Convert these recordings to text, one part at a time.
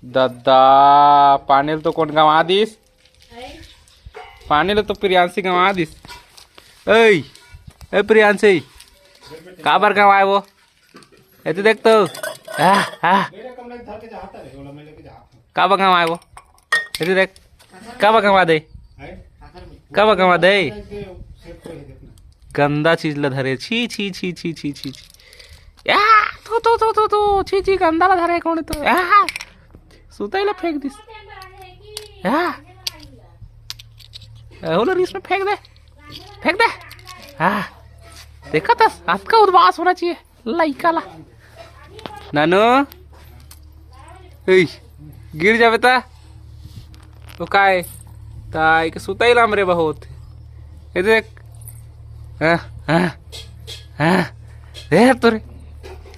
दादा पानी तो कौन गवा दिस पानी तो प्रियांशी गवा दिस ए प्रियांशी का बार गवाए वो ये तो देख तो का बार गवाए वो ये तो देख का बार गवा दे का बार गवा दे गंदा चीज ला धरे छी छी छी छी छी छी या तो छी छी गंदा ला धरे कौन तो सुताई ला फेंक दिस ओला रिस में फेंक दे देखा था हाथ का उद्वास होना चाहिए लइका ला नानू गिर जावे ता तो काय ताई के सुताई ला हमरे बहुत ये देख देर तोरे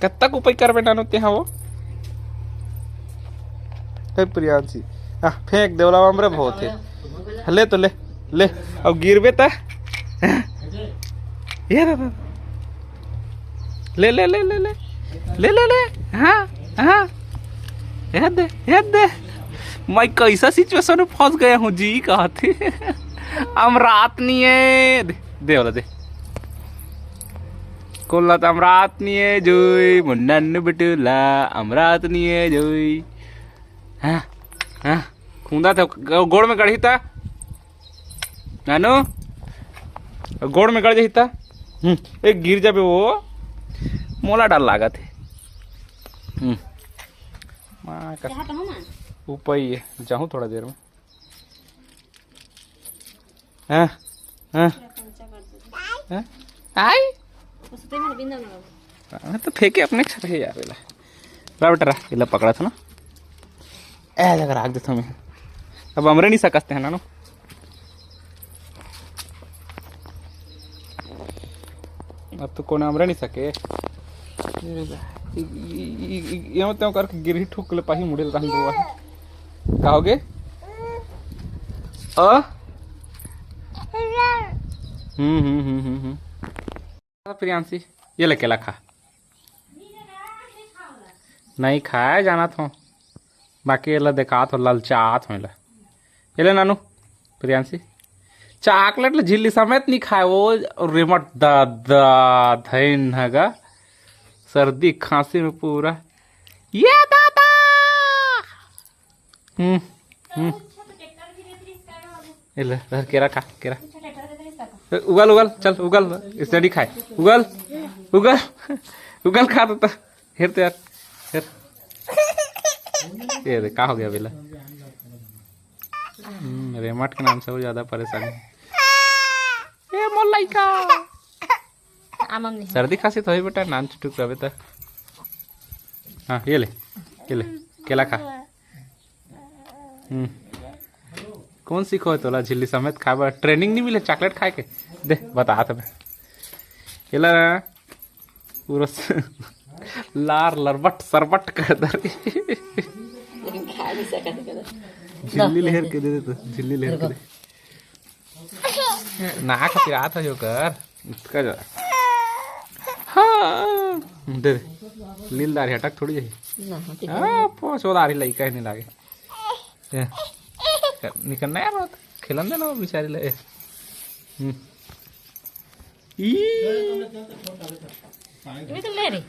कत्ता को उपाय कर बेटा नोते हाँ वो प्रियांशी फेंक दे वाला हमरे बहुत है ले तो ले अब गिरबे ता ये ले ले ले ले ले ले ले ले हाँ दे मैं कैसा सिचुएशन में फंस गया हूँ जी कहते हम रात नहीं है दे वाला दे कोला तो अमरात नहीं है जोई मुंडन बिटुला अमरात नहीं है जोई खूंदा था गोड़ में गढ़ी था नानू गोड़ में गड़ जाही था एक गिर जाबे वो मोला डाल लागा थे ऊपर ही जाऊँ थोड़ा देर में आई तो फेंके अपने छत है यार बेटा इला पकड़ा था ना ऐ जगह रख देता मैं अब हमरे नहीं सकते हैं ना अब तो कौन हमरे नहीं सके ये तो करके गिरही ठुक ले पाही मुड़े रंग दुआ कहोगे प्रियांशी ये ले केला खा नहीं खाया जाना था बाकी ये देखा तो ललचात हो ये ले नानू प्रियांशी चॉकलेट ले झिल्ली समेत नहीं खाए वो रिमोट दादा धैन हैगा सर्दी खांसी में पूरा ये दादा ले केरा खा केरा उगल चल उगल स्टडी खाए उगल खा तो हेर तो यार हेर ये का हो गया बेला रेमट के नाम से वो ज्यादा परेशान है ये मोलाइका सर्दी खांसी तो ही बेटा नाम चुटुक रहे तो हाँ ये ले केला खा कौन सीखो है तोला झिल्ली समेत खा ट्रेनिंग नहीं मिले चॉकलेट खाए के दे बता तो मैं केला पूरा लार लरबट सरबट कर दे झिल्ली लहर के दे तो झिल्ली लहर के दे ना खातिर आता जो कर इसका जा हाँ दे लील दारी हटक थोड़ी जाही हाँ पोछो दारी लइका ही नहीं लागे निकलना यार खिलन देना वो बेचारी ले निकल ले रे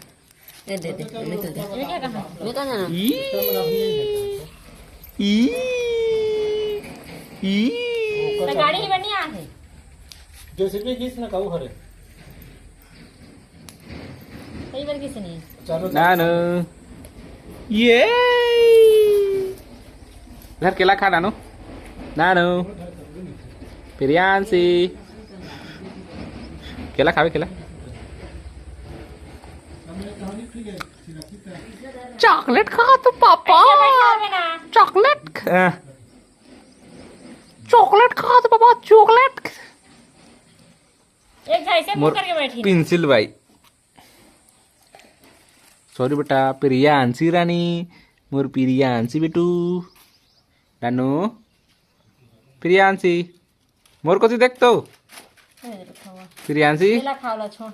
दे निकल दे ये क्या कहा निकल ना तो गाड़ी ही बढ़िया है जो सिर्फ किस ना कहू हरे कई बार किस नहीं चलो नानू ये घर केला खा नानू प्रियांशी केला खावे केला चॉकलेट खा तो पापा चॉकलेट खा तो पापा चॉकलेट एक ऐसे मुंह करके बैठी पेंसिल भाई सॉरी बेटा प्रियांशी रानी मोर प्रियांशी बेटू नानू प्रियांशी मोर को देख तो प्रियांशी केला खाओ ला छोड़